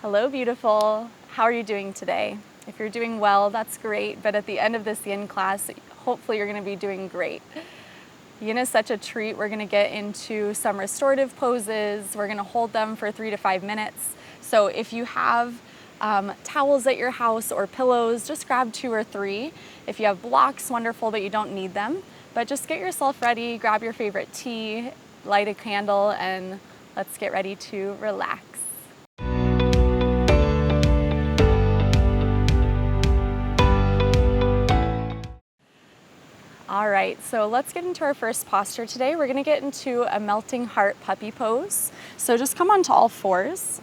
Hello, beautiful. How are you doing today? If you're doing well, that's great, but at the end of this yin class, hopefully you're going to be doing great. Yin is such a treat. We're going to get into some restorative poses. We're going to hold them for 3 to 5 minutes. So if you have towels at your house or pillows, just grab 2 or 3. If you have blocks, wonderful, but you don't need them. But just get yourself ready, grab your favorite tea, light a candle, and let's get ready to relax. All right, so let's get into our first posture today. We're gonna get into a melting heart puppy pose. So just come onto all fours.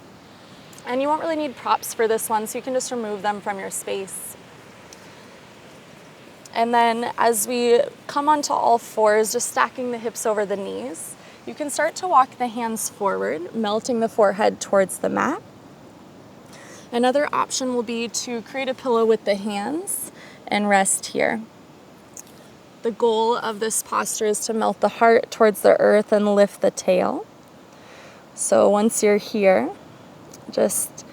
And you won't really need props for this one, so you can just remove them from your space. And then as we come onto all fours, just stacking the hips over the knees, you can start to walk the hands forward, melting the forehead towards the mat. Another option will be to create a pillow with the hands and rest here. The goal of this posture is to melt the heart towards the earth and lift the tail. So once you're here, just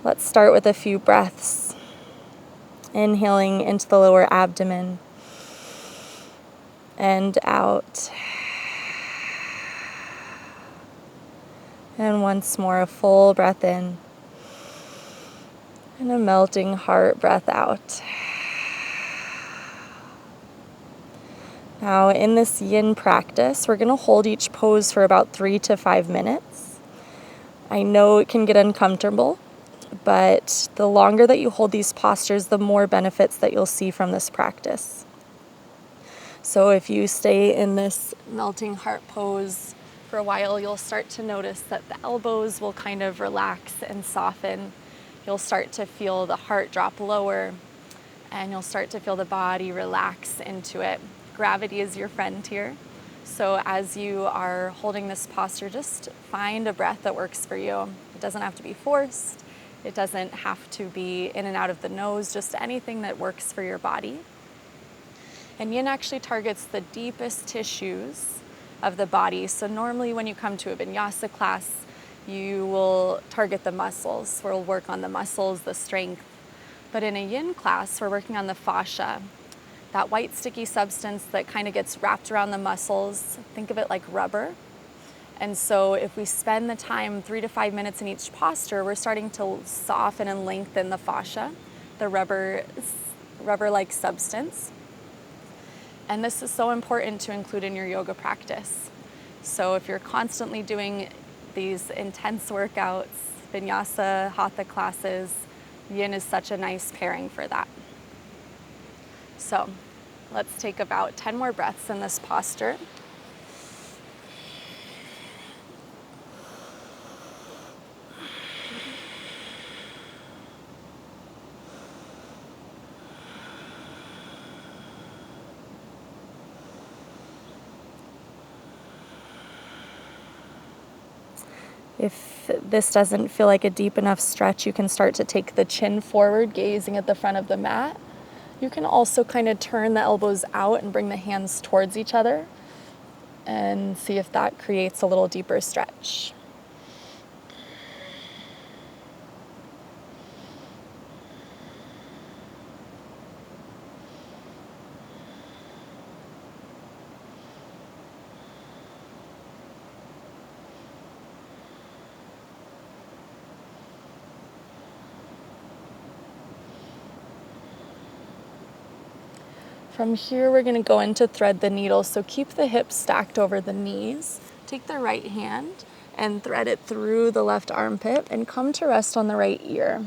let's start with a few breaths. Inhaling into the lower abdomen and out. And once more, a full breath in and a melting heart breath out. Now, in this yin practice, we're going to hold each pose for about 3 to 5 minutes. I know it can get uncomfortable, but the longer that you hold these postures, the more benefits that you'll see from this practice. So if you stay in this melting heart pose for a while, you'll start to notice that the elbows will kind of relax and soften. You'll start to feel the heart drop lower, and you'll start to feel the body relax into it. Gravity is your friend here. So as you are holding this posture, just find a breath that works for you. It doesn't have to be forced. It doesn't have to be in and out of the nose, just anything that works for your body. And yin actually targets the deepest tissues of the body. So normally when you come to a vinyasa class, you will target the muscles. We'll work on the muscles, the strength. But in a yin class, we're working on the fascia, that white sticky substance that kind of gets wrapped around the muscles. Think of it like rubber. And so if we spend the time 3 to 5 minutes in each posture, we're starting to soften and lengthen the fascia, the rubber-like substance. And this is so important to include in your yoga practice. So if you're constantly doing these intense workouts, vinyasa, hatha classes, yin is such a nice pairing for that. So let's take about 10 more breaths in this posture. If this doesn't feel like a deep enough stretch, you can start to take the chin forward, gazing at the front of the mat. You can also kind of turn the elbows out and bring the hands towards each other and see if that creates a little deeper stretch. From here, we're going to go into thread the needle. So keep the hips stacked over the knees. Take the right hand and thread it through the left armpit and come to rest on the right ear.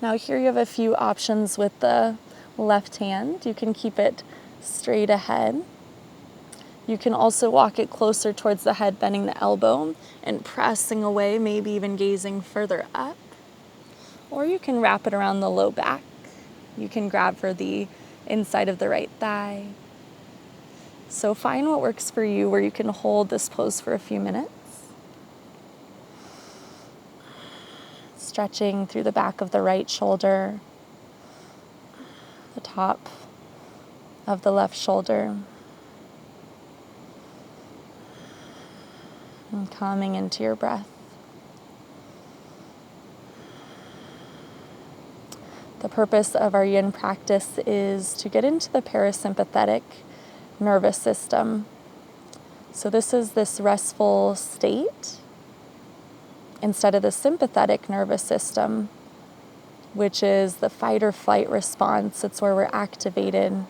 Now here you have a few options with the left hand. You can keep it straight ahead. You can also walk it closer towards the head, bending the elbow and pressing away, maybe even gazing further up. Or you can wrap it around the low back. You can grab for the inside of the right thigh. So find what works for you where you can hold this pose for a few minutes. Stretching through the back of the right shoulder, the top of the left shoulder, and coming into your breath. The purpose of our yin practice is to get into the parasympathetic nervous system. So this is this restful state instead of the sympathetic nervous system, which is the fight or flight response. It's where we're activated,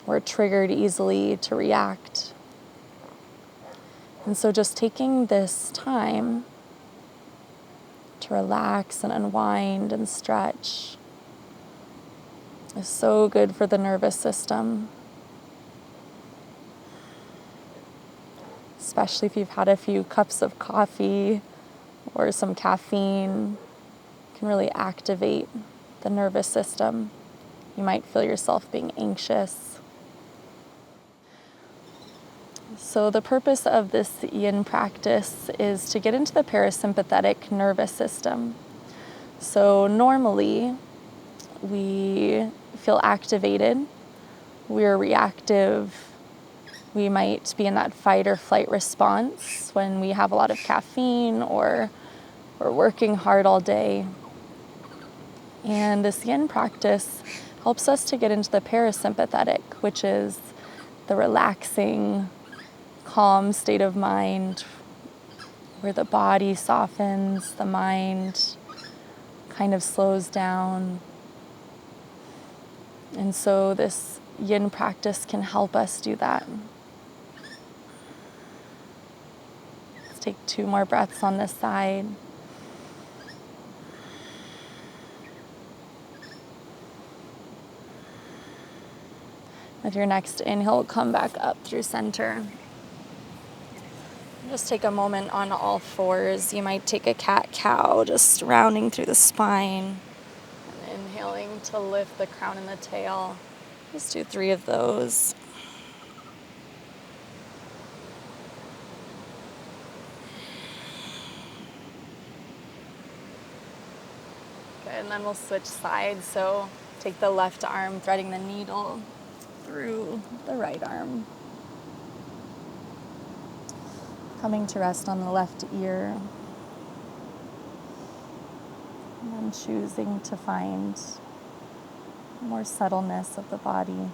we're triggered easily to react. And so just taking this time to relax and unwind and stretch is so good for the nervous system, especially if you've had a few cups of coffee or some caffeine. It can really activate the nervous system. You might feel yourself being anxious. So the purpose of this yin practice is to get into the parasympathetic nervous system. So normally we feel activated, we're reactive, we might be in that fight or flight response when we have a lot of caffeine or we're working hard all day. And this yin practice helps us to get into the parasympathetic, which is the relaxing, calm state of mind where the body softens, the mind kind of slows down. And so this yin practice can help us do that. Let's take 2 more breaths on this side. With your next inhale, come back up through center. Just take a moment on all fours. You might take a cat-cow, just rounding through the spine. And inhaling to lift the crown and the tail. Just do 3 of those. Good, and then we'll switch sides. So take the left arm, threading the needle through the right arm. Coming to rest on the left ear. And then choosing to find more subtleness of the body.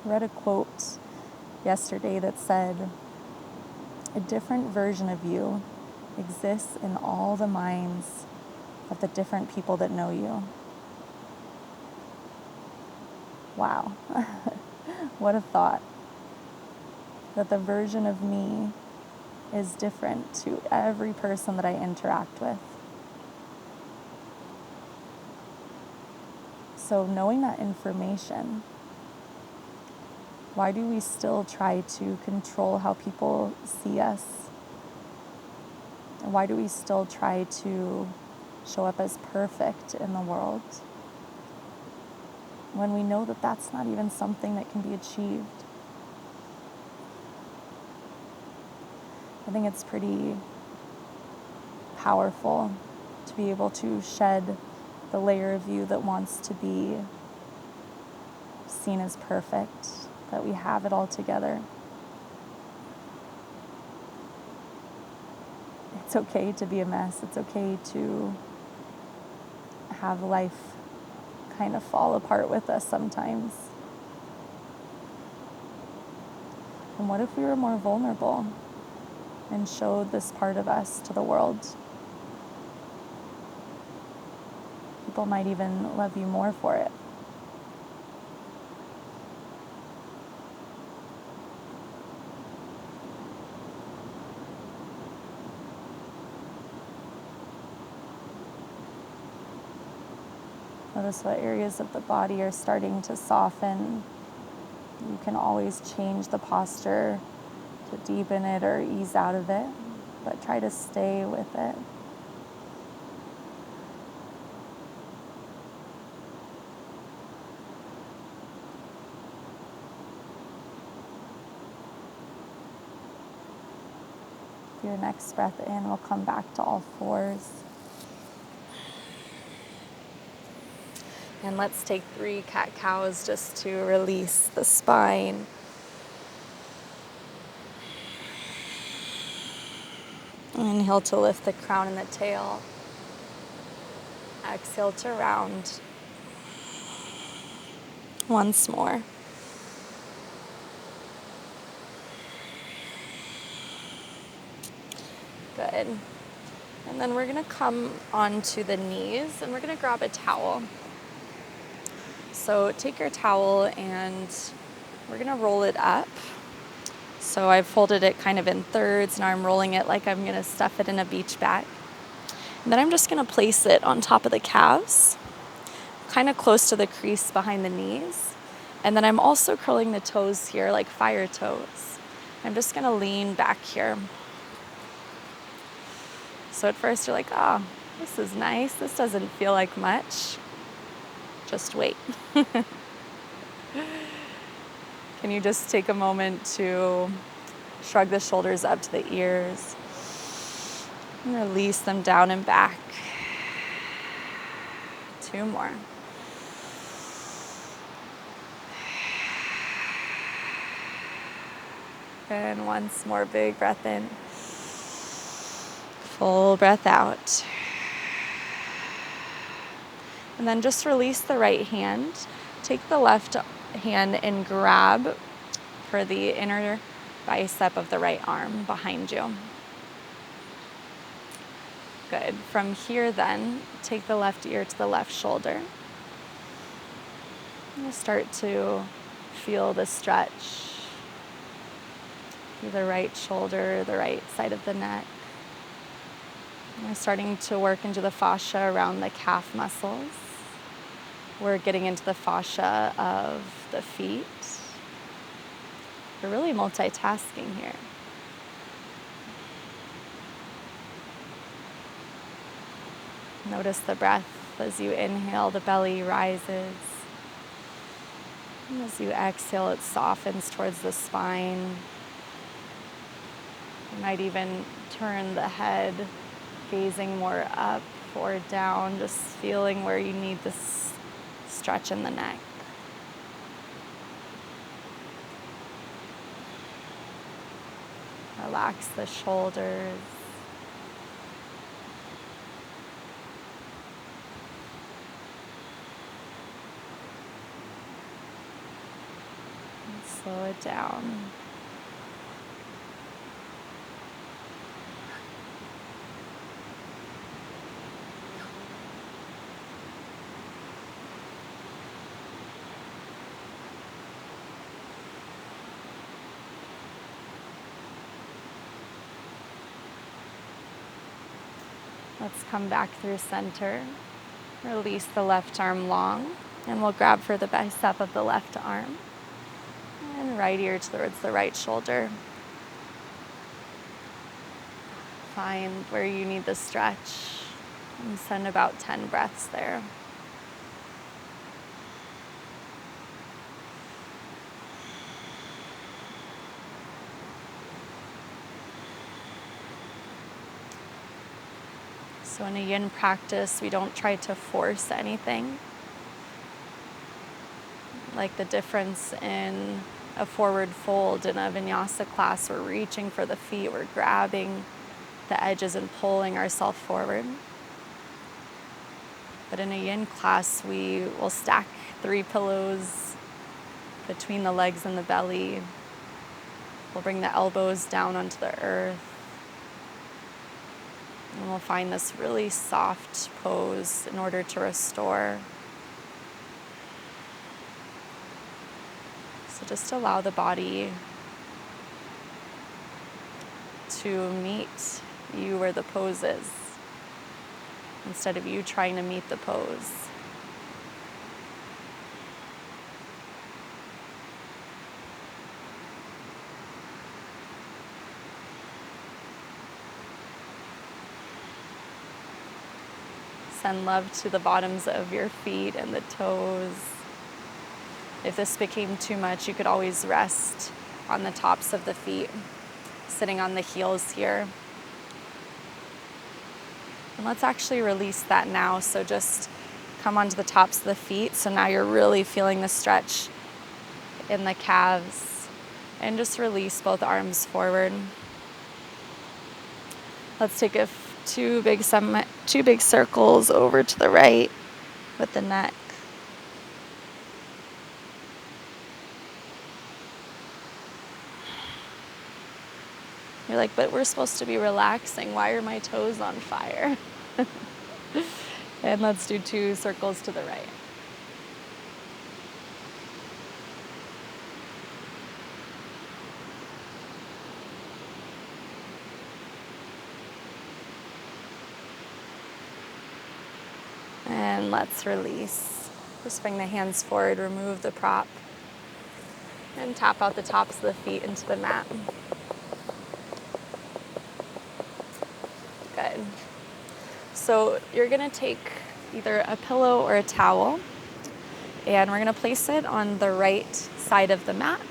I read a quote yesterday that said, "A different version of you exists in all the minds of the different people that know you." Wow, what a thought. That the version of me is different to every person that I interact with. So knowing that information, why do we still try to control how people see us? And why do we still try to show up as perfect in the world when we know that that's not even something that can be achieved? I think it's pretty powerful to be able to shed the layer of you that wants to be seen as perfect, that we have it all together. It's okay to be a mess. It's okay to have life kind of fall apart with us sometimes. And what if we were more vulnerable and showed this part of us to the world? People might even love you more for it. Notice what areas of the body are starting to soften. You can always change the posture to deepen it or ease out of it, but try to stay with it. Your next breath in will come back to all fours. And let's take 3 cat-cows just to release the spine. Inhale to lift the crown and the tail. Exhale to round. Once more. Good. And then we're going to come onto the knees and we're going to grab a towel. So take your towel and we're going to roll it up. So I've folded it kind of in thirds. Now I'm rolling it like I'm going to stuff it in a beach bag. And then I'm just going to place it on top of the calves, kind of close to the crease behind the knees. And then I'm also curling the toes here like fire toes. I'm just going to lean back here. So at first you're like, oh, this is nice. This doesn't feel like much. Just wait. Can you just take a moment to shrug the shoulders up to the ears and release them down and back. 2 more. And once more, big breath in. Full breath out. And then just release the right hand. Take the left hand and grab for the inner bicep of the right arm behind you. Good. From here then, take the left ear to the left shoulder. And start to feel the stretch through the right shoulder, the right side of the neck. We're starting to work into the fascia around the calf muscles. We're getting into the fascia of the feet. We're really multitasking here. Notice the breath as you inhale, the belly rises. And as you exhale, it softens towards the spine. You might even turn the head, gazing more up or down, just feeling where you need this stretch in the neck. Relax the shoulders. And slow it down. Let's come back through center. Release the left arm long, and we'll grab for the bicep of the left arm. And right ear towards the right shoulder. Find where you need the stretch, and send about 10 breaths there. So in a yin practice, we don't try to force anything. Like the difference in a forward fold in a vinyasa class, we're reaching for the feet, we're grabbing the edges and pulling ourselves forward. But in a yin class, we will stack 3 pillows between the legs and the belly. We'll bring the elbows down onto the earth. And we'll find this really soft pose in order to restore. So just allow the body to meet you where the pose is, instead of you trying to meet the pose. Send love to the bottoms of your feet and the toes. If this became too much, you could always rest on the tops of the feet, sitting on the heels here. And let's actually release that now. So just come onto the tops of the feet. So now you're really feeling the stretch in the calves. And just release both arms forward. Let's take two big circles over to the right with the neck. You're like, but we're supposed to be relaxing. Why are my toes on fire? And let's do 2 circles to the right. And let's release. Just bring the hands forward, remove the prop, and tap out the tops of the feet into the mat. Good. So you're gonna take either a pillow or a towel, and we're gonna place it on the right side of the mat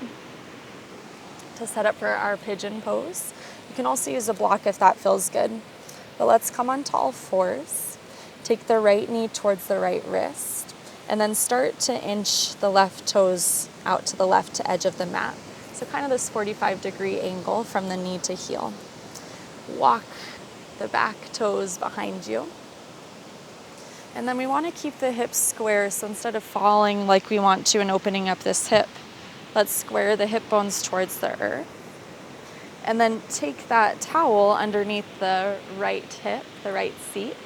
to set up for our pigeon pose. You can also use a block if that feels good. But let's come onto all fours. Take the right knee towards the right wrist, and then start to inch the left toes out to the left edge of the mat. So kind of this 45-degree angle from the knee to heel. Walk the back toes behind you. And then we want to keep the hips square, so instead of falling like we want to and opening up this hip, let's square the hip bones towards the earth. And then take that towel underneath the right hip, the right seat,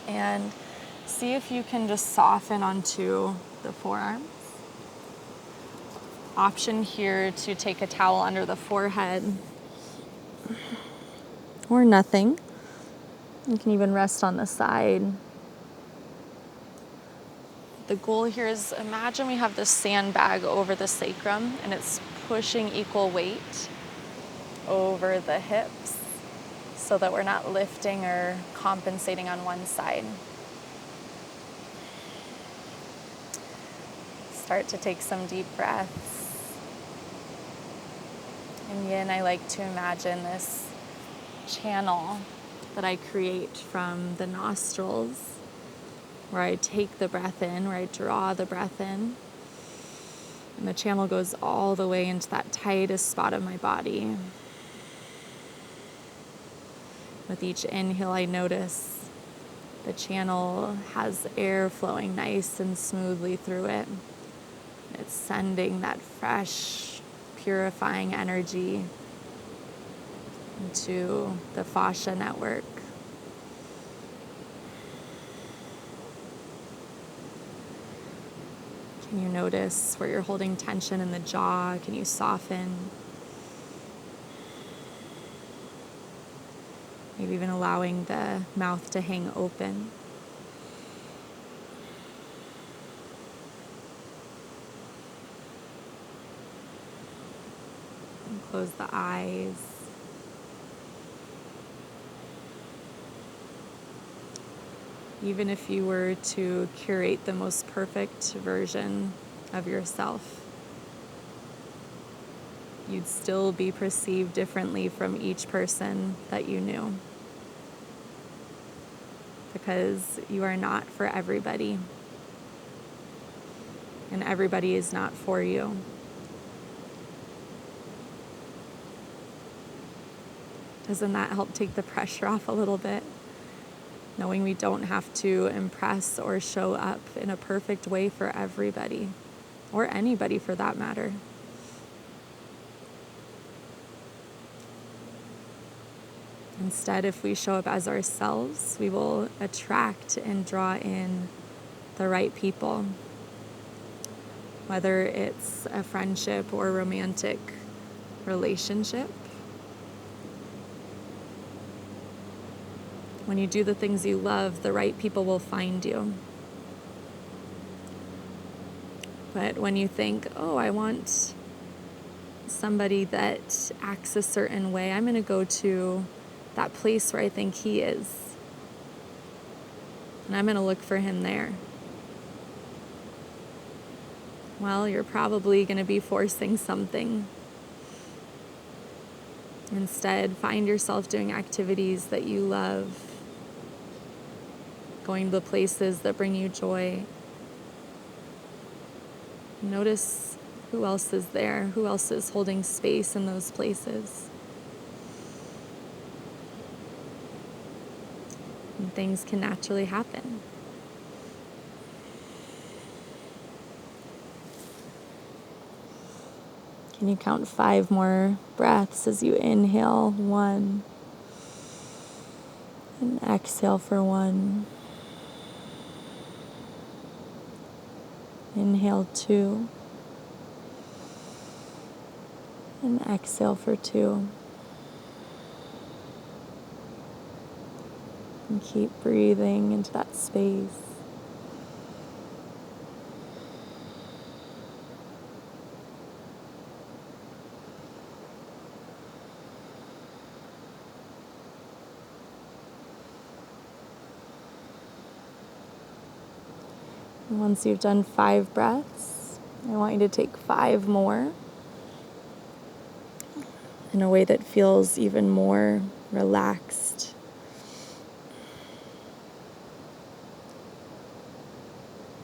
and see if you can just soften onto the forearms. Option here to take a towel under the forehead or nothing. You can even rest on the side. The goal here is, imagine we have this sandbag over the sacrum and it's pushing equal weight over the hips so that we're not lifting or compensating on one side. Start to take some deep breaths. And yin, I like to imagine this channel that I create from the nostrils, where I take the breath in, where I draw the breath in, and the channel goes all the way into that tightest spot of my body. With each inhale, I notice the channel has air flowing nice and smoothly through it. It's sending that fresh, purifying energy into the fascia network. Can you notice where you're holding tension in the jaw? Can you soften? Maybe even allowing the mouth to hang open. And close the eyes. Even if you were to curate the most perfect version of yourself, you'd still be perceived differently from each person that you knew. Because you are not for everybody. And everybody is not for you. Doesn't that help take the pressure off a little bit? Knowing we don't have to impress or show up in a perfect way for everybody, or anybody for that matter. Instead, if we show up as ourselves, we will attract and draw in the right people. Whether it's a friendship or romantic relationship. When you do the things you love, the right people will find you. But when you think, oh, I want somebody that acts a certain way, I'm going to go to that place where I think he is. And I'm going to look for him there. Well, you're probably going to be forcing something. Instead, find yourself doing activities that you love. Going to the places that bring you joy. Notice who else is there, who else is holding space in those places. and things can naturally happen. Can you count 5 more breaths as you inhale 1 and exhale for 1. Inhale 2 and exhale for 2. And keep breathing into that space. And once you've done 5 breaths, I want you to take 5 more in a way that feels even more relaxed.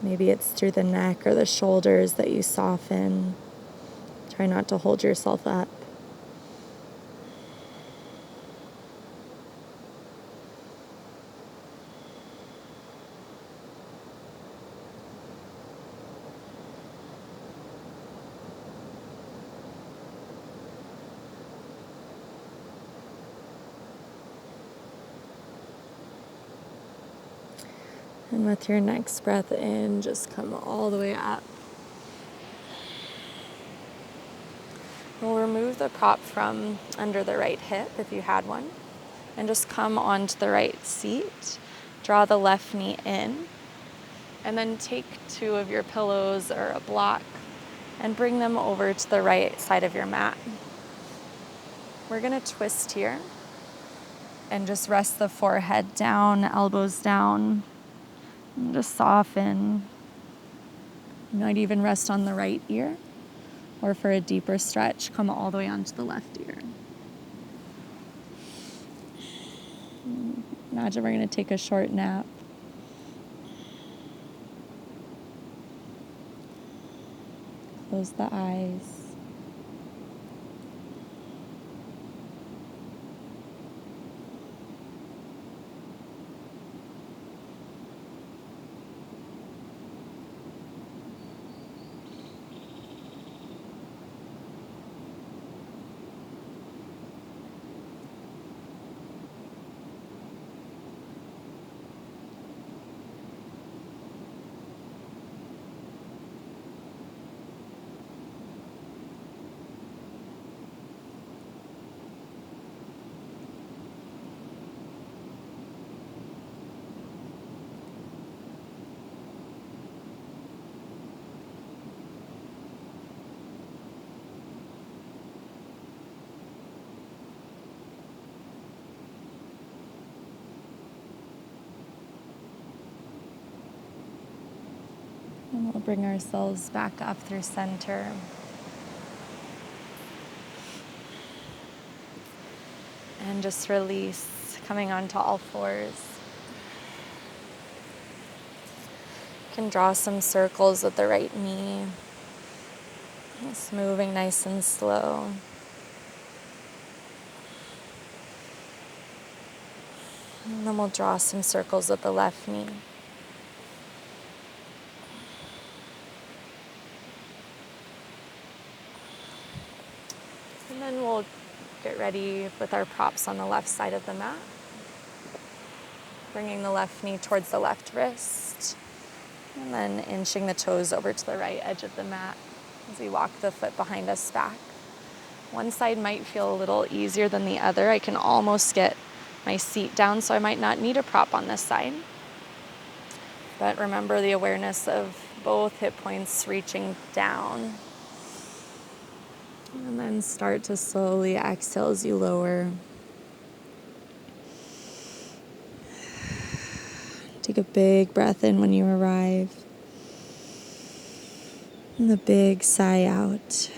Maybe it's through the neck or the shoulders that you soften. Try not to hold yourself up. And with your next breath in, just come all the way up. We'll remove the prop from under the right hip if you had one, and just come onto the right seat. Draw the left knee in, and then take 2 of your pillows or a block and bring them over to the right side of your mat. We're going to twist here and just rest the forehead down, elbows down, and just soften. You might even rest on the right ear, or for a deeper stretch, come all the way onto the left ear. Imagine we're going to take a short nap. Close the eyes. And we'll bring ourselves back up through center. And just release, coming onto all fours. You can draw some circles with the right knee. Just moving nice and slow. And then we'll draw some circles with the left knee. And then we'll get ready with our props on the left side of the mat. Bringing the left knee towards the left wrist. And then inching the toes over to the right edge of the mat as we walk the foot behind us back. One side might feel a little easier than the other. I can almost get my seat down, so I might not need a prop on this side. But remember the awareness of both hip points reaching down. And then start to slowly exhale as you lower. Take a big breath in when you arrive. And a big sigh out.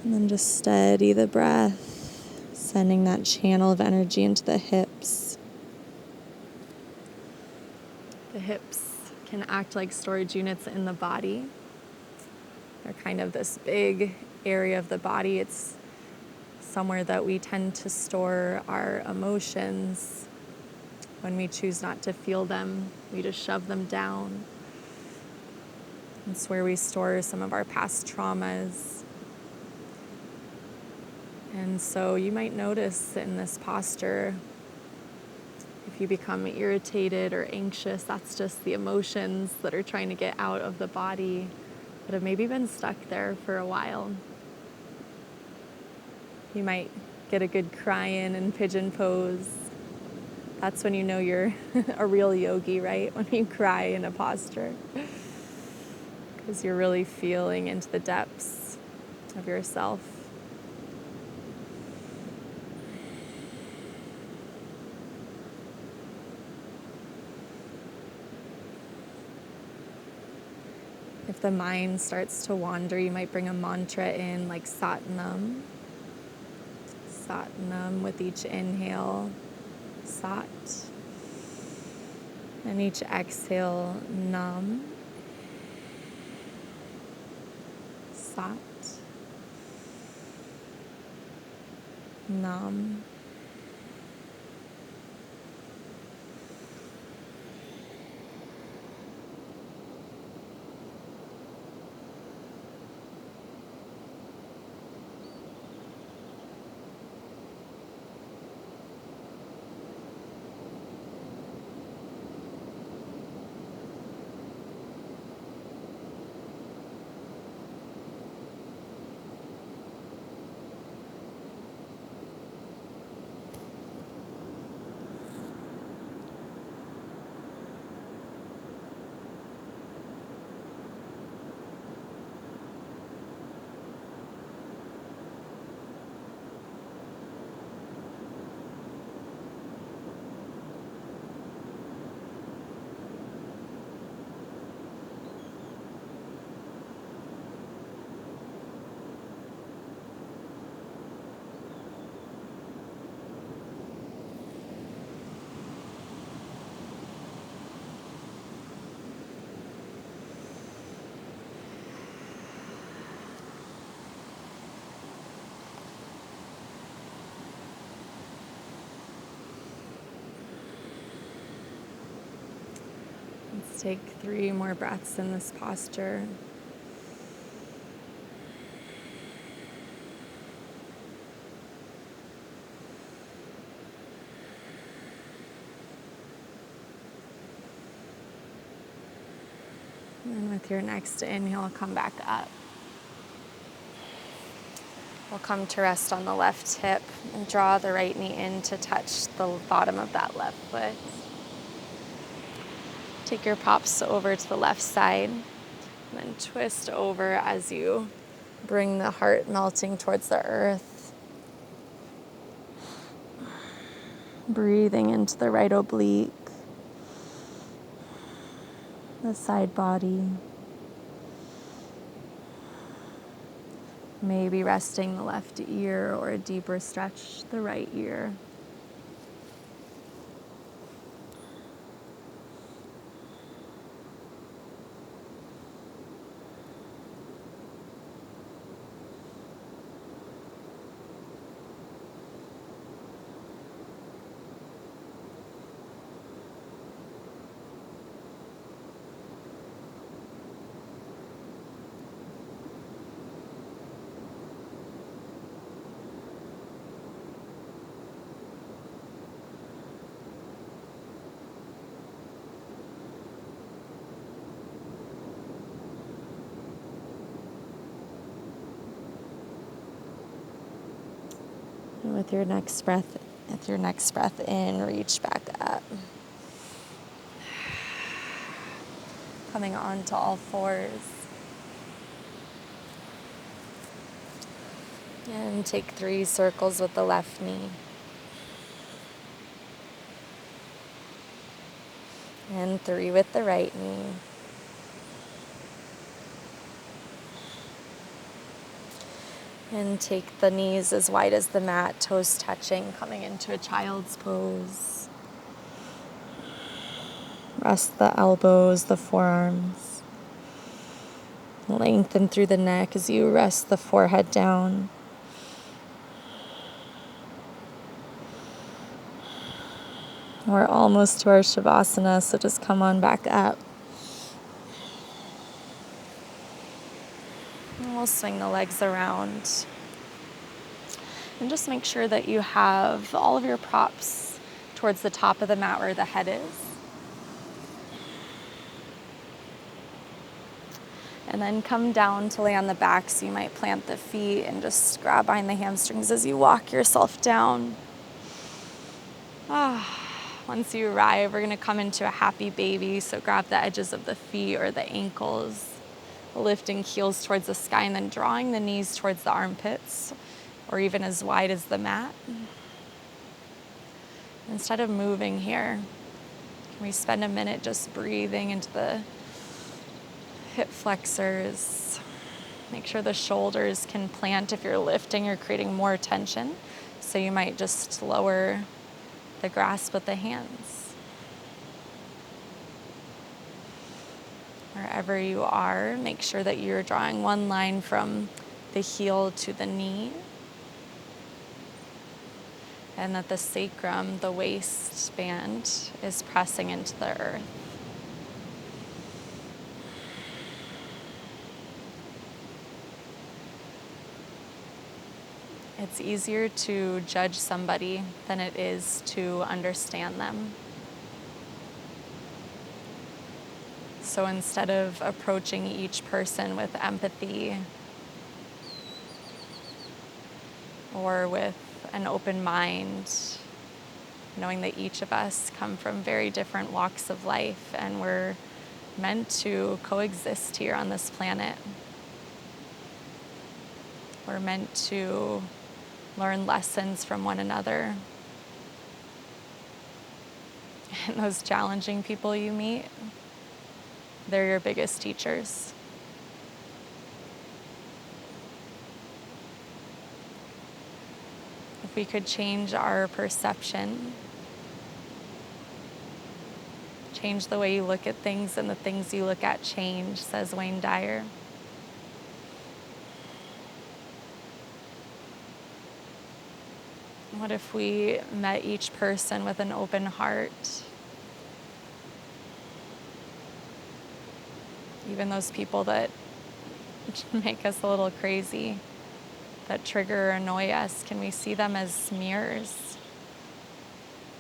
And then just steady the breath, sending that channel of energy into the hips. The hips can act like storage units in the body. They're kind of this big area of the body. It's somewhere that we tend to store our emotions. When we choose not to feel them, we just shove them down. It's where we store some of our past traumas. And so you might notice in this posture, if you become irritated or anxious, that's just the emotions that are trying to get out of the body that have maybe been stuck there for a while. You might get a good cry in pigeon pose. That's when you know you're a real yogi, right? When you cry in a posture. Because you're really feeling into the depths of yourself. If the mind starts to wander, you might bring a mantra in like Satnam. Satnam with each inhale, Sat. And each exhale, Nam. Sat. Nam. Let's take 3 more breaths in this posture. And with your next inhale, come back up. We'll come to rest on the left hip and draw the right knee in to touch the bottom of that left foot. Take your pops over to the left side and then twist over as you bring the heart melting towards the earth. Breathing into the right oblique, the side body. Maybe resting the left ear or a deeper stretch the right ear. And with your next breath in, reach back up. Coming onto all fours. And take 3 circles with the left knee. And 3 with the right knee. And take the knees as wide as the mat, toes touching, coming into a child's pose. Rest the elbows, the forearms. Lengthen through the neck as you rest the forehead down. We're almost to our Shavasana, so just come on back up. And we'll swing the legs around. And just make sure that you have all of your props towards the top of the mat where the head is. And then come down to lay on the back, so you might plant the feet and just grab behind the hamstrings as you walk yourself down. Once you arrive, we're going to come into a happy baby, so grab the edges of the feet or the ankles, lifting heels towards the sky and then drawing the knees towards the armpits or even as wide as the mat. Instead of moving here, can we spend a minute just breathing into the hip flexors? Make sure the shoulders can plant. If you're lifting, you're creating more tension, so you might just lower the grasp with the hands. Wherever you are, make sure that you're drawing one line from the heel to the knee, and that the sacrum, the waistband, is pressing into the earth. It's easier to judge somebody than it is to understand them. So instead of approaching each person with empathy or with an open mind, knowing that each of us come from very different walks of life and we're meant to coexist here on this planet. We're meant to learn lessons from one another. And those challenging people you meet, they're your biggest teachers. If we could change our perception, change the way you look at things, and the things you look at change, says Wayne Dyer. What if we met each person with an open heart? Even those people that make us a little crazy, that trigger or annoy us, can we see them as mirrors,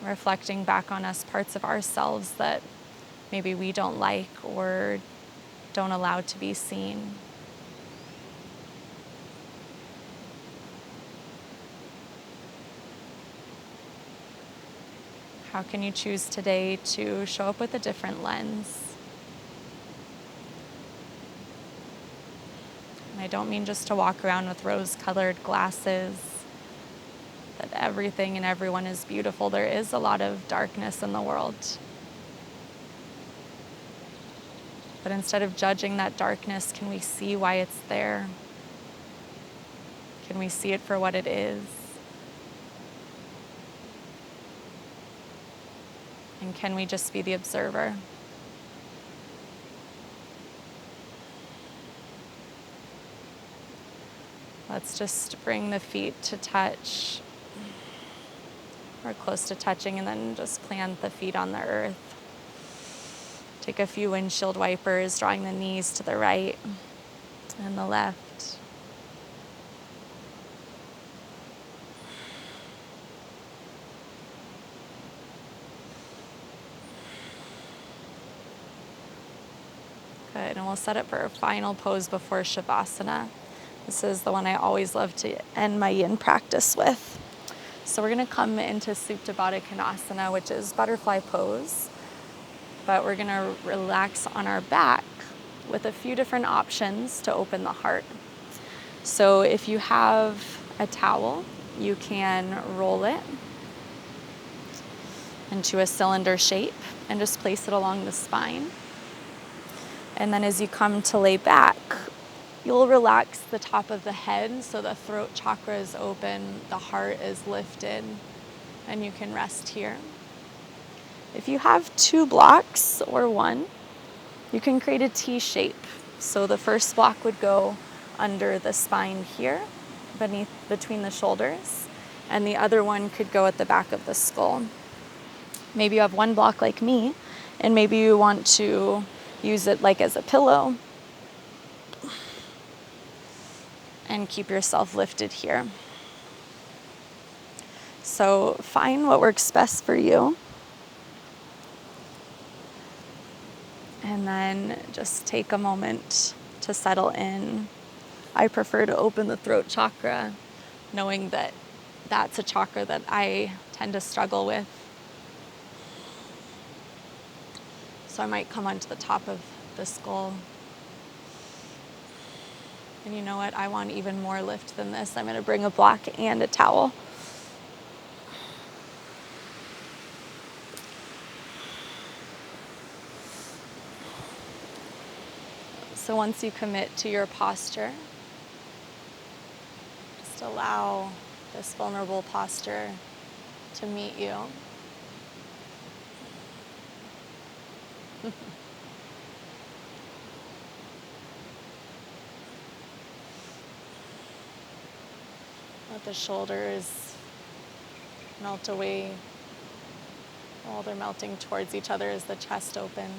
reflecting back on us parts of ourselves that maybe we don't like or don't allow to be seen? How can you choose today to show up with a different lens? And I don't mean just to walk around with rose-colored glasses, that everything and everyone is beautiful. There is a lot of darkness in the world. But instead of judging that darkness, can we see why it's there? Can we see it for what it is? And can we just be the observer? Let's just bring the feet to touch, or close to touching, and then just plant the feet on the earth. Take a few windshield wipers, drawing the knees to the right and the left. Good, and we'll set up for our final pose before Shavasana. This is the one I always love to end my yin practice with. So we're going to come into Supta Baddha Konasana, which is butterfly pose, but we're going to relax on our back with a few different options to open the heart. So if you have a towel, you can roll it into a cylinder shape and just place it along the spine. And then as you come to lay back, you'll relax the top of the head so the throat chakra is open, the heart is lifted, and you can rest here. If you have 2 blocks or 1, you can create a T shape. So the first block would go under the spine here, between the shoulders, and the other one could go at the back of the skull. Maybe you have one block like me, and maybe you want to use it like as a pillow and keep yourself lifted here. So find what works best for you. And then just take a moment to settle in. I prefer to open the throat chakra, knowing that that's a chakra that I tend to struggle with. So I might come onto the top of the skull. And you know what? I want even more lift than this. I'm going to bring a block and a towel. So once you commit to your posture, just allow this vulnerable posture to meet you. Let the shoulders melt away. While they're melting towards each other as the chest opens.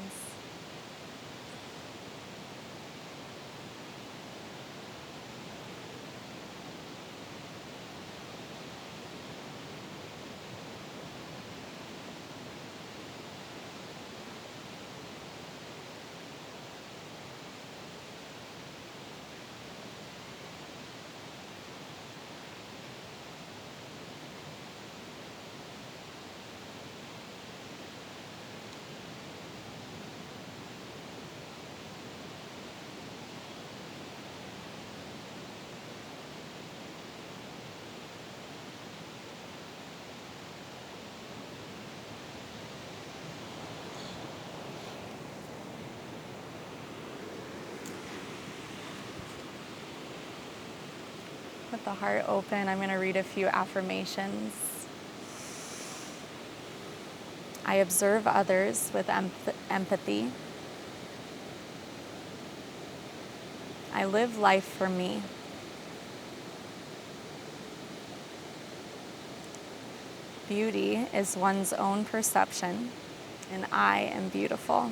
With the heart open, I'm going to read a few affirmations. I observe others with empathy. I live life for me. Beauty is one's own perception, and I am beautiful.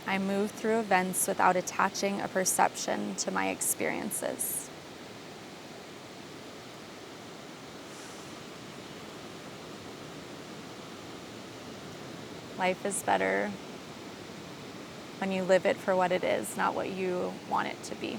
I move through events without attaching a perception to my experiences. Life is better when you live it for what it is, not what you want it to be.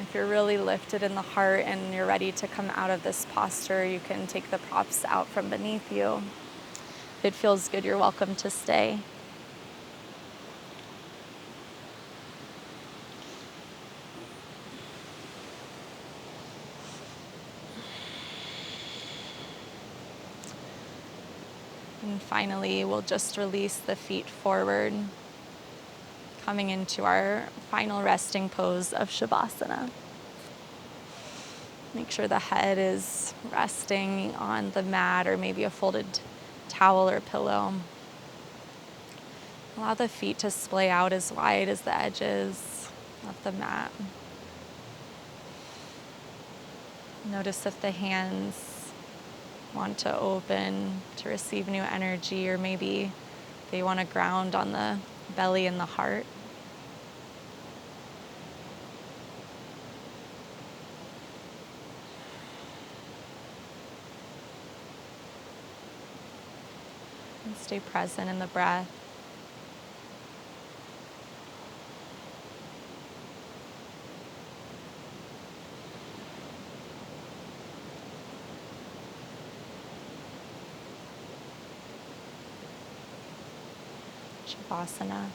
If you're really lifted in the heart and you're ready to come out of this posture, you can take the props out from beneath you. If it feels good, you're welcome to stay. And finally, we'll just release the feet forward, coming into our final resting pose of Shavasana. Make sure the head is resting on the mat or maybe a folded towel or pillow. Allow the feet to splay out as wide as the edges of the mat. Notice if the hands want to open to receive new energy, or maybe they want to ground on the belly and the heart. And stay present in the breath. Shavasana.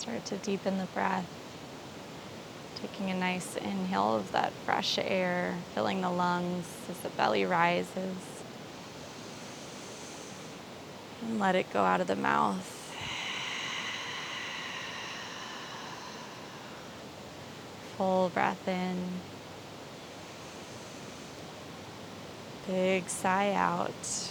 Start to deepen the breath, taking a nice inhale of that fresh air, filling the lungs as the belly rises. And let it go out of the mouth. Full breath in. Big sigh out.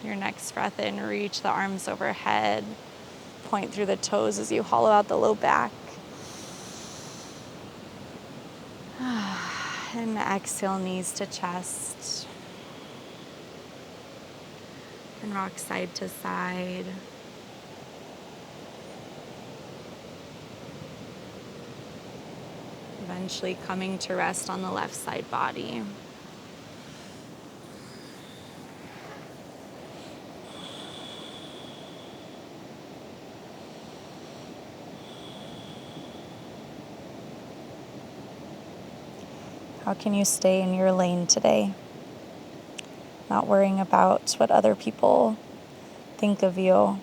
Your next breath in, reach the arms overhead. Point through the toes as you hollow out the low back. And exhale, knees to chest. And rock side to side. Eventually coming to rest on the left side body. How can you stay in your lane today? Not worrying about what other people think of you,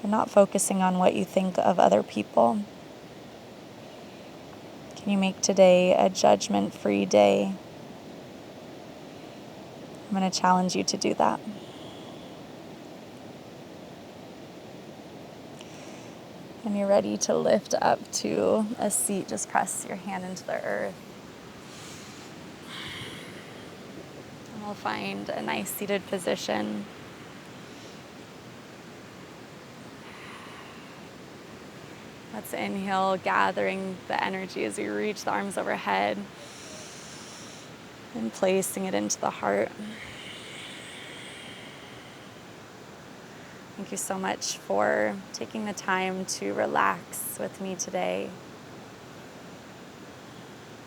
and not focusing on what you think of other people. Can you make today a judgment-free day? I'm going to challenge you to do that. When you're ready to lift up to a seat, just press your hand into the earth. And we'll find a nice seated position. Let's inhale, gathering the energy as we reach the arms overhead and placing it into the heart. Thank you so much for taking the time to relax with me today.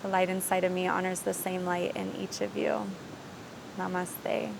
The light inside of me honors the same light in each of you. Namaste.